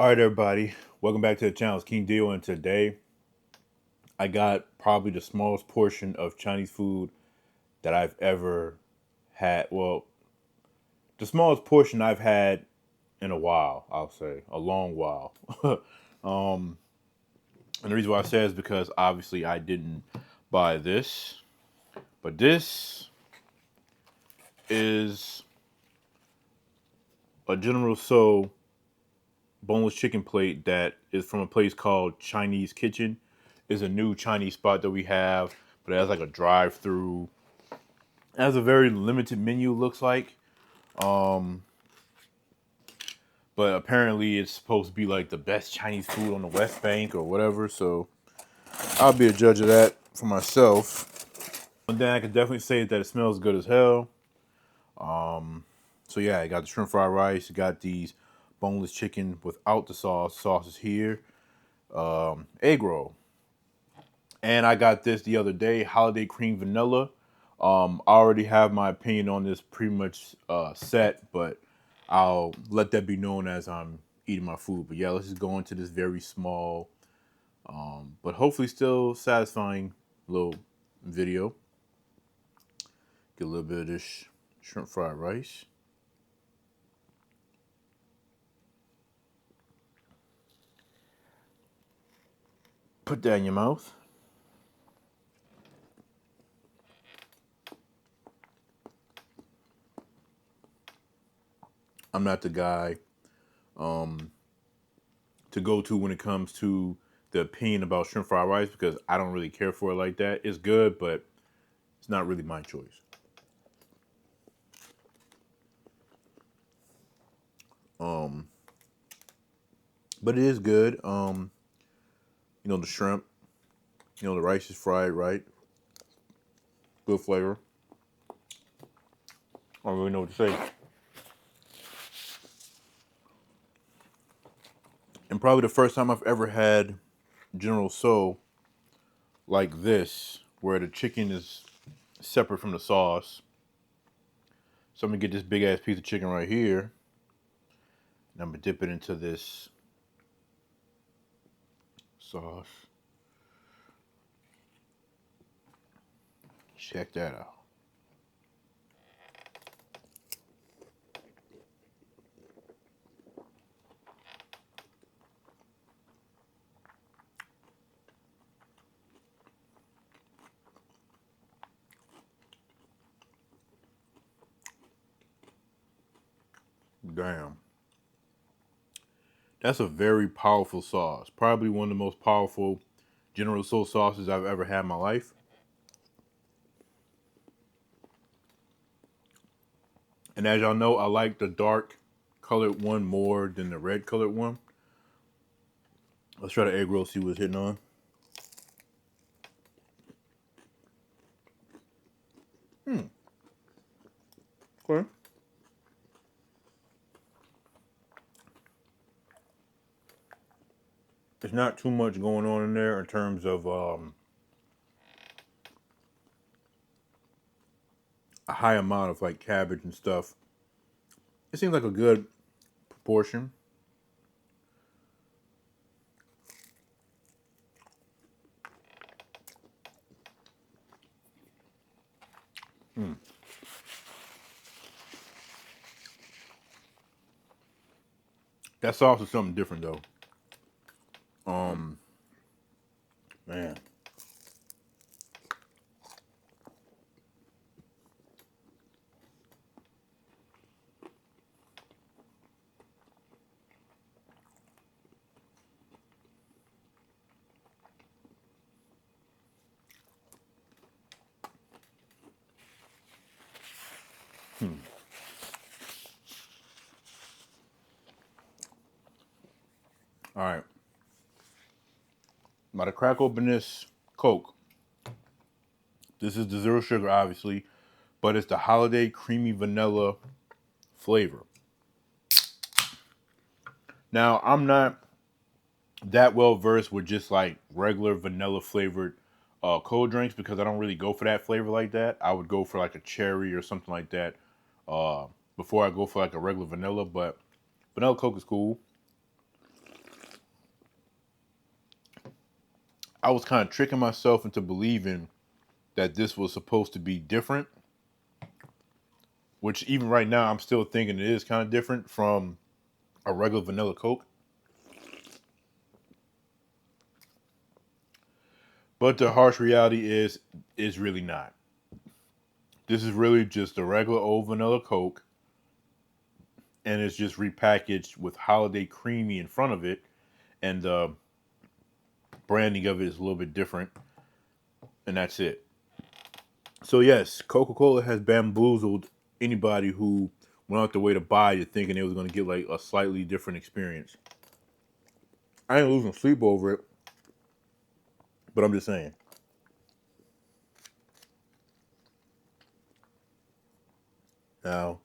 All right, everybody. Welcome back to the channel. It's King Dio, and today I got probably the smallest portion of Chinese food that I've ever had. Well, the smallest portion I've had in a while, I'll say, a long while. um, and the reason why I say is because obviously I didn't buy this, but this is a General So boneless chicken plate that is from a place called Chinese Kitchen. Is a new Chinese spot that we have, but it has like a drive-through. It has a very limited menu, looks like. Um, but apparently it's supposed to be like the best Chinese food on the West Bank or whatever. So I'll be a judge of that for myself. And then I can definitely say that it smells good as hell. So yeah, I got the shrimp fried rice. You got these boneless chicken without the sauce. Sauce is here. Egg roll. And I got this the other day, holiday cream vanilla. I already have my opinion on this pretty much set, but I'll let that be known as I'm eating my food. But yeah, let's just go into this very small, but hopefully still satisfying little video. Get a little bit of this shrimp fried rice. Put that in your mouth. I'm not the guy to go to when it comes to the opinion about shrimp fried rice because I don't really care for it like that. It's good, but it's not really my choice. Um, but it is good. The shrimp, the rice is fried right, good flavor. I don't really know what to say. And probably the first time I've ever had General So like this, where the chicken is separate from the sauce. So I'm gonna get this big ass piece of chicken right here, and I'm gonna dip it into this sauce. Check that out. Damn. That's a very powerful sauce. Probably one of the most powerful General So sauces I've ever had in my life. And as y'all know, I like the dark colored one more than the red colored one. Let's try the egg roll, see what's hitting on. Okay. There's not too much going on in there in terms of a high amount of like cabbage and stuff. It seems like a good proportion. That sauce is something different though. Um, man. All right. I'm about to crack open this Coke. This is the zero sugar, obviously, but it's the holiday creamy vanilla flavor. Now, I'm not that well versed with just like regular vanilla flavored cold drinks because I don't really go for that flavor like that. I would go for like a cherry or something like that before I go for like a regular vanilla. But vanilla Coke is cool. I was kind of tricking myself into believing that this was supposed to be different, which even right now I'm still thinking it is kind of different from a regular vanilla Coke. But the harsh reality is really not. This is really just a regular old vanilla Coke, and it's just repackaged with holiday creamy in front of it, and the branding of it is a little bit different, and that's it. So yes, Coca-Cola has bamboozled anybody who went out the way to buy it, thinking they was going to get like a slightly different experience. I ain't losing sleep over it, but I'm just saying. Now,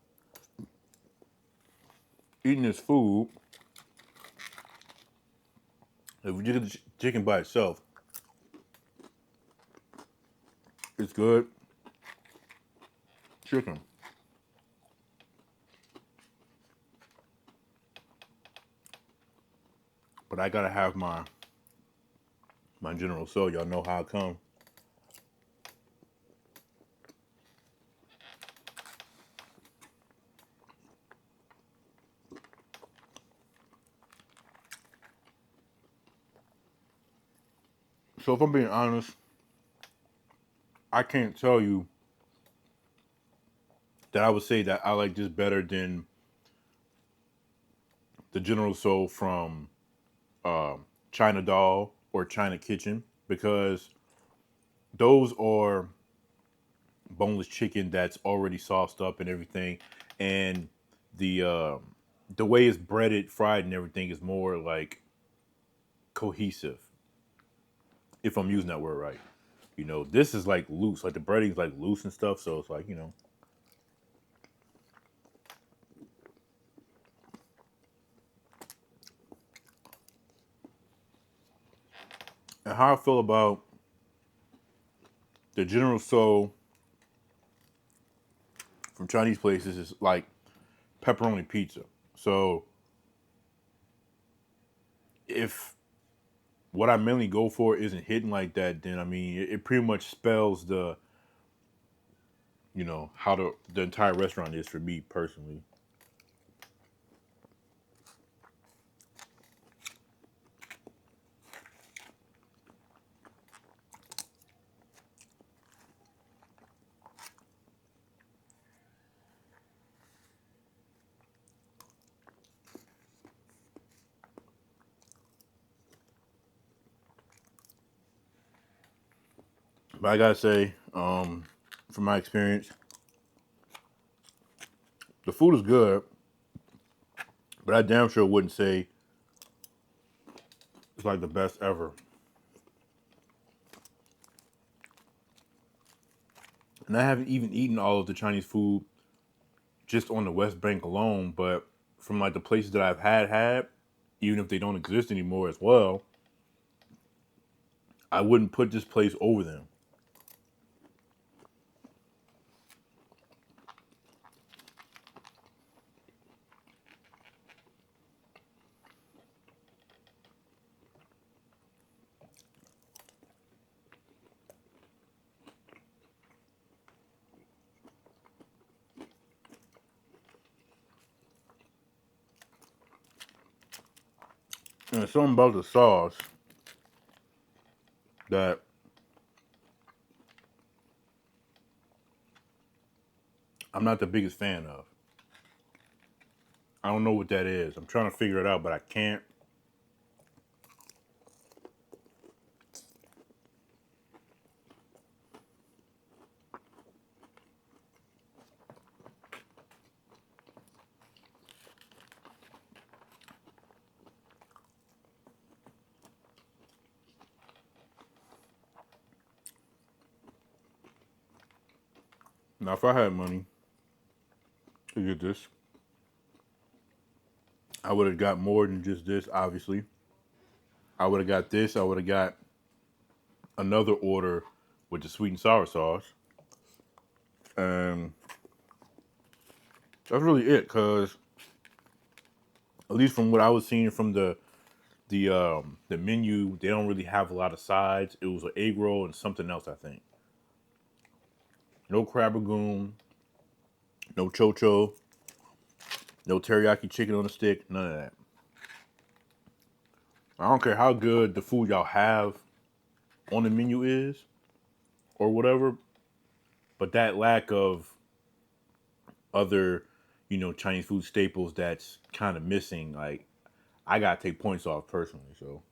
eating this food, if you get the chicken by itself, it's good chicken. But I gotta have my General So. Y'all know how I come. So if I'm being honest, I can't tell you that I would say that I like this better than the General So from China Doll or China Kitchen, because those are boneless chicken that's already sauced up and everything, and the uh, the way it's breaded, fried, and everything is more like cohesive. If I'm using that word right, this is like loose, like the breading's like loose and stuff. So it's like and how I feel about the General So from Chinese places is like pepperoni pizza. So if what I mainly go for isn't hitting like that, then I mean it pretty much spells the how the entire restaurant is for me personally. But I gotta say, from my experience, the food is good, but I damn sure wouldn't say it's like the best ever. And I haven't even eaten all of the Chinese food just on the West Bank alone, but from like the places that I've had, even if they don't exist anymore as well, I wouldn't put this place over them. And there's something about the sauce that I'm not the biggest fan of. I don't know what that is. I'm trying to figure it out, but I can't. Now, if I had money to get this, I would have got more than just this, obviously. I would have got this. I would have got another order with the sweet and sour sauce. And that's really it, because at least from what I was seeing from the The menu, they don't really have a lot of sides. It was an egg roll and something else, I think. No crab rangoon, no chocho, no teriyaki chicken on the stick, none of that. I don't care how good the food y'all have on the menu is or whatever, but that lack of other, Chinese food staples that's kind of missing, like I gotta take points off personally. So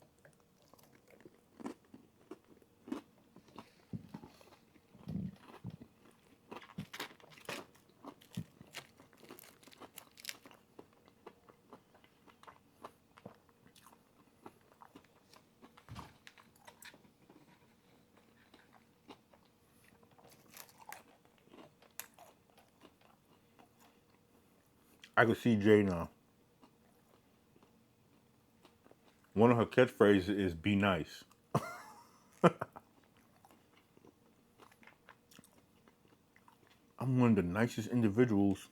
I can see Jay now. One of her catchphrases is "Be nice." I'm one of the nicest individuals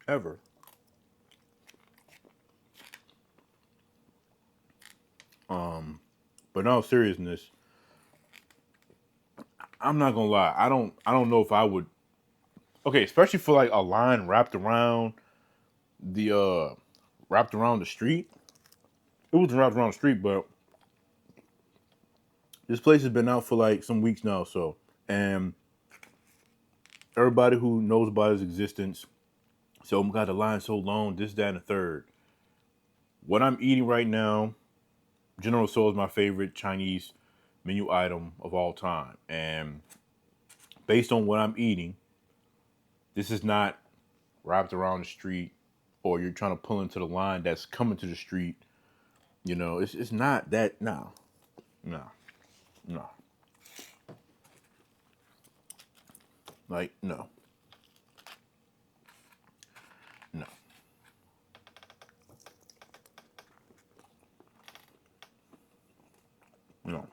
ever. But in all seriousness, I'm not gonna lie. I don't know if I would. Okay, especially for like a line the wrapped around the street. It wasn't wrapped around the street, but this place has been out for like some weeks now. So, and everybody who knows about its existence, so I'm got the line so long, this, that, and the third. What I'm eating right now, General Tso is my favorite Chinese menu item of all time, and based on what I'm eating, this is not wrapped around the street, or you're trying to pull into the line that's coming to the street. It's not that. No, no, no. Like no, no, no,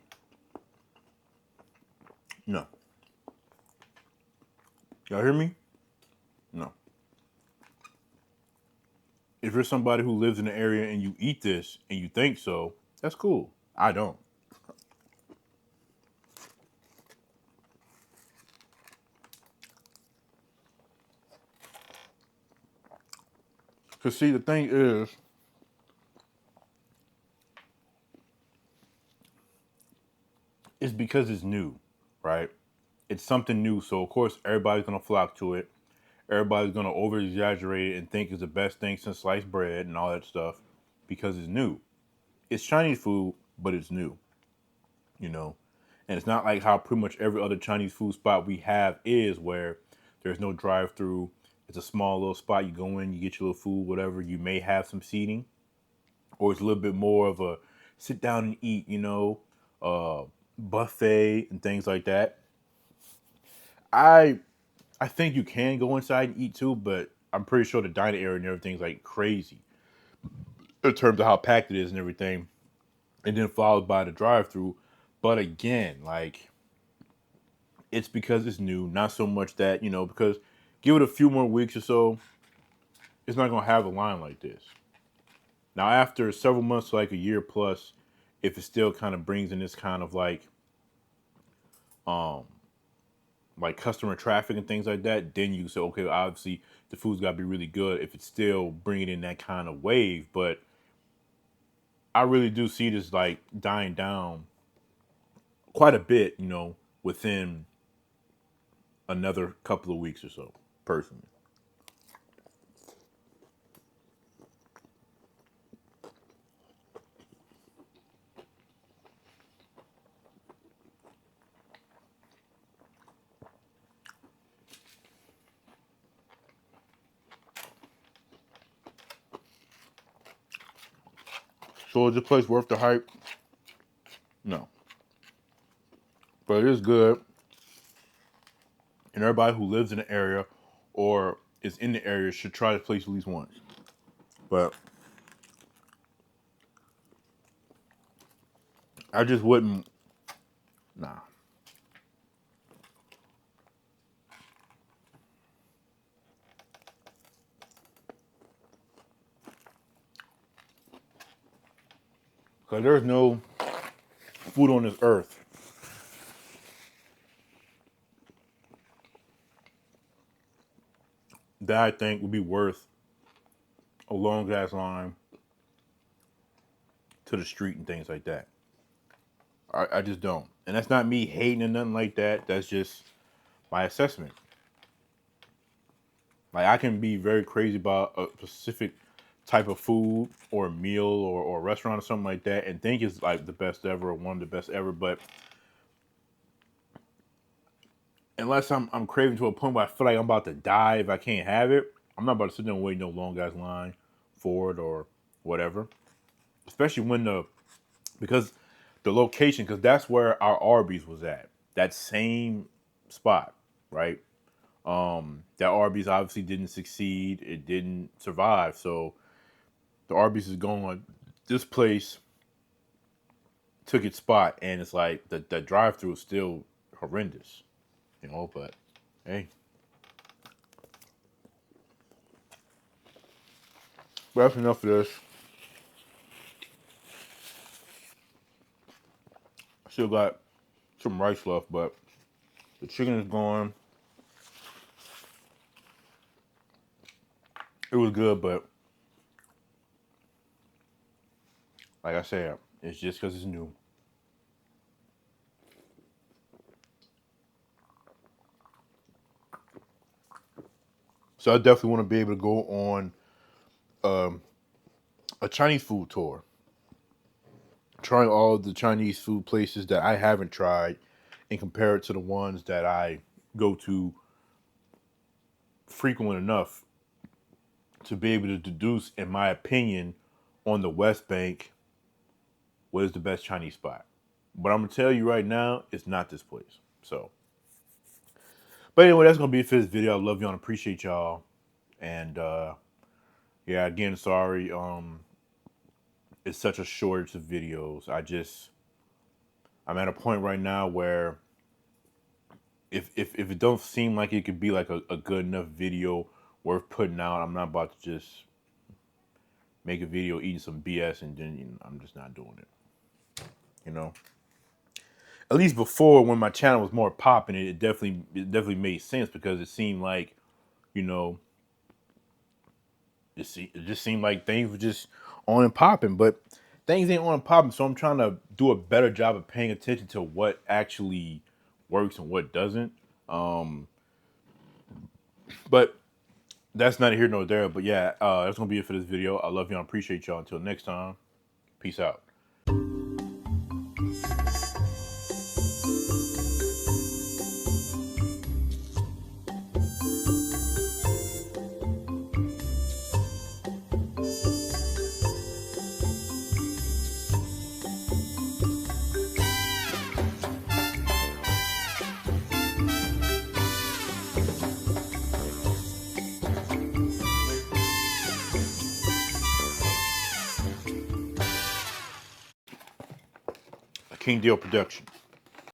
no. Y'all hear me? No. If you're somebody who lives in the area and you eat this and you think so, that's cool. I don't. Cause see, the thing is, it's because it's new, right? It's something new, so of course everybody's gonna flock to it. Everybody's gonna over exaggerate it and think it's the best thing since sliced bread and all that stuff because it's new. It's Chinese food, but it's new, you know. And it's not like how pretty much every other Chinese food spot we have is where there's no drive through. It's a small little spot. You go in, you get your little food, whatever. You may have some seating, or it's a little bit more of a sit down and eat, uh, buffet and things like that. I I think you can go inside and eat too, but I'm pretty sure the dining area and everything's like crazy in terms of how packed it is and everything. And then followed by the drive through. But again, like it's because it's new, not so much that, because give it a few more weeks or so, it's not gonna have a line like this. Now after several months, like a year plus, if it still kind of brings in this kind of um like customer traffic and things like that, then you say, okay, obviously the food's got to be really good if it's still bringing in that kind of wave. But I really do see this like dying down quite a bit, within another couple of weeks or so, personally. So is this place worth the hype? No. But it is good, and everybody who lives in the area or is in the area should try this place at least once. But I just wouldn't. Nah. Because there's no food on this earth that I think would be worth a long ass line to the street and things like that. I just don't. And that's not me hating or nothing like that. That's just my assessment. Like, I can be very crazy about a specific type of food or a meal or a restaurant or something like that and think it's like the best ever or one of the best ever. But unless I'm craving to a point where I feel like I'm about to die if I can't have it, I'm not about to sit there and wait no long ass line for it or whatever. Especially because the location, because that's where our Arby's was at. That same spot, right? That Arby's obviously didn't succeed. It didn't survive. So the Arby's is going. This place took its spot, and it's like the drive through is still horrendous, But hey, but that's enough of this. Still got some rice left, but the chicken is gone. It was good, but like I said, it's just because it's new. So I definitely want to be able to go on a Chinese food tour. Try all of the Chinese food places that I haven't tried and compare it to the ones that I go to frequent enough to be able to deduce, in my opinion, on the West Bank, what is the best Chinese spot. But I'm going to tell you right now, it's not this place. So, but anyway, that's going to be it for this video. I love y'all and appreciate y'all. And yeah, again, sorry. It's such a shortage of videos. I'm at a point right now where if it don't seem like it could be like a good enough video worth putting out, I'm not about to just make a video eating some BS and then I'm just not doing it. At least before, when my channel was more popping, it definitely made sense because it seemed like, it just seemed like things were just on and popping, but things ain't on and popping. So I'm trying to do a better job of paying attention to what actually works and what doesn't. But that's neither here nor there. But yeah, that's gonna be it for this video. I love y'all. I appreciate y'all. Until next time, peace out. King Deal Production.